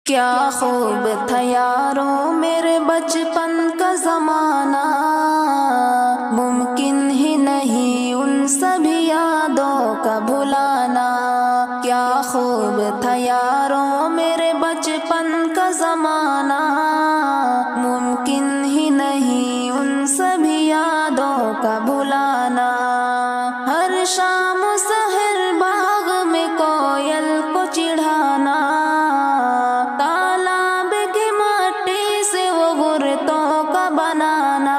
کیا خوب تھا یاروں میرے بچپن کا زمانہ، ممکن ہی نہیں ان سبھی یادوں کا بھلانا۔ کیا خوب تھا یاروں میرے بچپن کا زمانہ، ممکن ہی نہیں ان سبھی یادوں کا بھلانا۔ ہر شام و سحر باغ میں کوئل کو چڑھانا، تالاب کی مٹی سے وہ گرتوں کا بنانا۔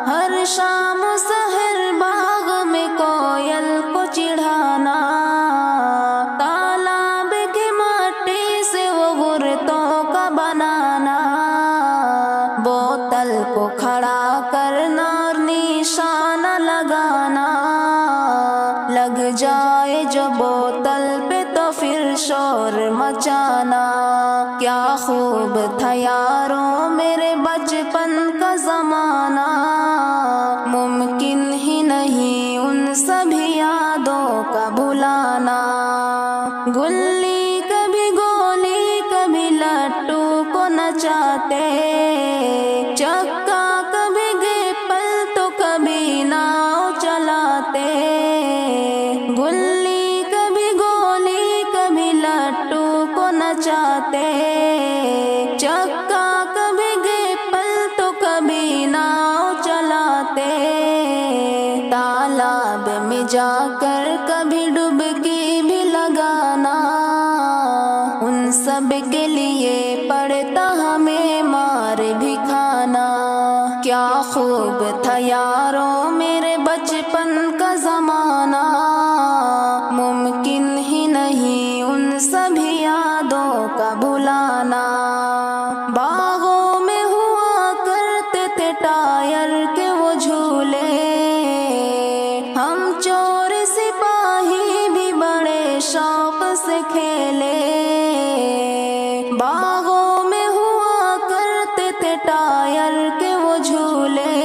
ہر شام و سحر باغ میں کوئل کو چڑھانا، تالاب کی مٹی سے وہ گرتوں کا بنانا۔ بوتل کو کھڑا کرنا اور نشانہ لگانا، لگ جائے جو بوتل پہ تو پھر شور مچانا۔ کیا خوب تھا یاروں میرے بچپن کا زمانہ، ممکن ہی نہیں ان سبھی یادوں کا بھلانا۔ گلی کبھی گولی کبھی لٹو کو نچاتے، چکا کبھی گیپل تو کبھی ناؤ چلاتے۔ گلی کبھی گولی کبھی لٹو کو نچاتے، چکا کبھی گیپل تو کبھی ناؤ چلاتے۔ تالاب میں جا کر کبھی ڈبکی بھی لگانا، ان سب کے لیے پڑتا ہمیں مار بھی کھانا۔ کیا خوب تھا یاروں میرے بچپن کا زمانہ، ممکن ہی نہیں ان سبھی یادوں کا بھلانا۔ باغوں میں ہوا کرتے تھے ٹائر کے وہ جھولے، ہم چور سپاہی بھی بڑے شوق سے کھیلے۔ باغوں میں ہوا کرتے تھے ٹائر کے وہ جھولے،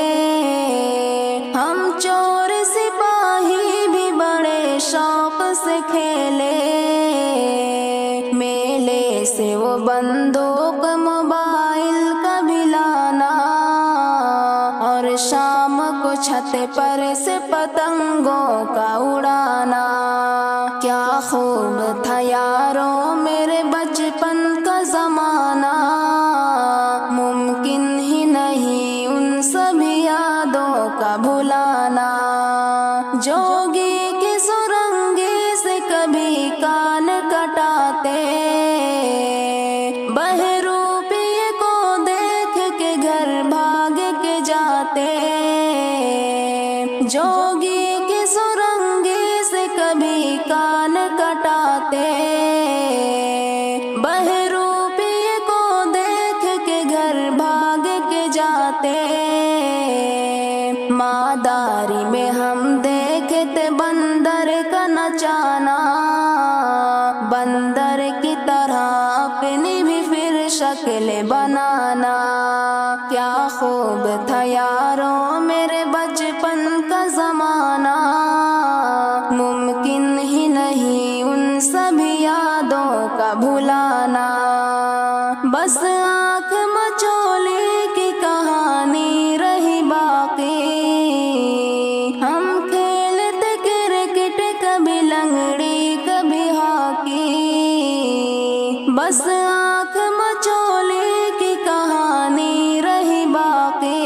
ہم چور سپاہی بھی بڑے شوق سے کھیلے۔ میلے سے وہ بندوق موبائل کا بھی لانا، اور شام کو چھت پر سے پتنگوں کا اڑانا۔ کیا خوب تھا یاروں میرے بچپن کا زمانہ، ممکن ہی نہیں ان سبھی یادوں کا بھلانا۔ جوگی کی سرنگی سے کبھی کان کٹاتے، بہروپیے کو دیکھ کے گھر بھاگ کے جاتے۔ جوگی کی سرنگی سے کبھی کان کٹاتے، بہروپیے کو دیکھ کے گھر بھاگ کے جاتے۔ ماداری میں ہم دیکھتے بندر کا نچانا، بندر کی طرح اپنی بھی پھر شکل بنانا۔ کیا خوب تھا یاروں میرے بچپن کا زمانہ، ممکن ہی نہیں ان سبھی یادوں کا بھلانا۔ بس آنکھ مچولی کی کہانی رہی باقی، ہم کھیلتے کرکٹ کبھی لنگڑی کبھی ہاکی۔ بس آنکھ مچولی کی کہانی رہی باقی،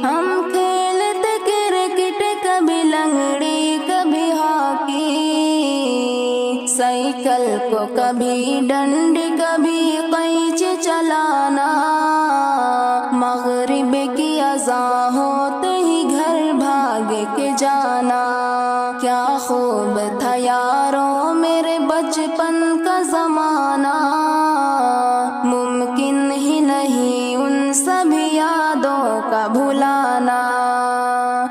ہم کھیلتے کرکٹ کبھی لنگڑی کبھی ہاکی۔ سائیکل کو کبھی ڈنڈی کبھی قینچی چلانا، مغرب کی اذان ہوتے ہی گھر بھاگ کے جانا۔ کیا خوب تھا یاروں میرے بچپن کا زمانہ، ممکن ہی نہیں ان سبھی یادوں کا بھلانا۔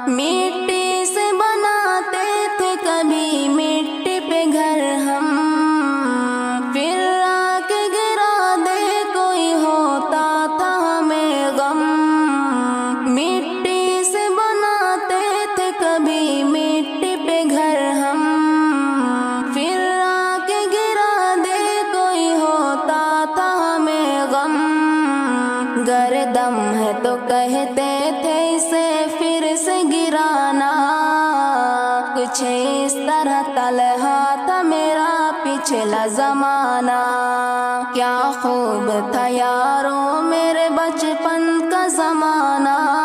مٹی سے بناتے تھے کبھی مٹی پہ گھر ہم، پھر آ کے گرا دے کوئی ہوتا تھا ہمیں غم۔ مٹی سے بناتے تھے کبھی مٹی پہ گھر ہم، پھر آ کے گرا دے کوئی کہتے تھے اسے پھر سے گرانا، کچھ اس طرح طلحہ تھا میرا پچھلا زمانہ، کیا خوب تھا یارو میرے بچپن کا زمانہ۔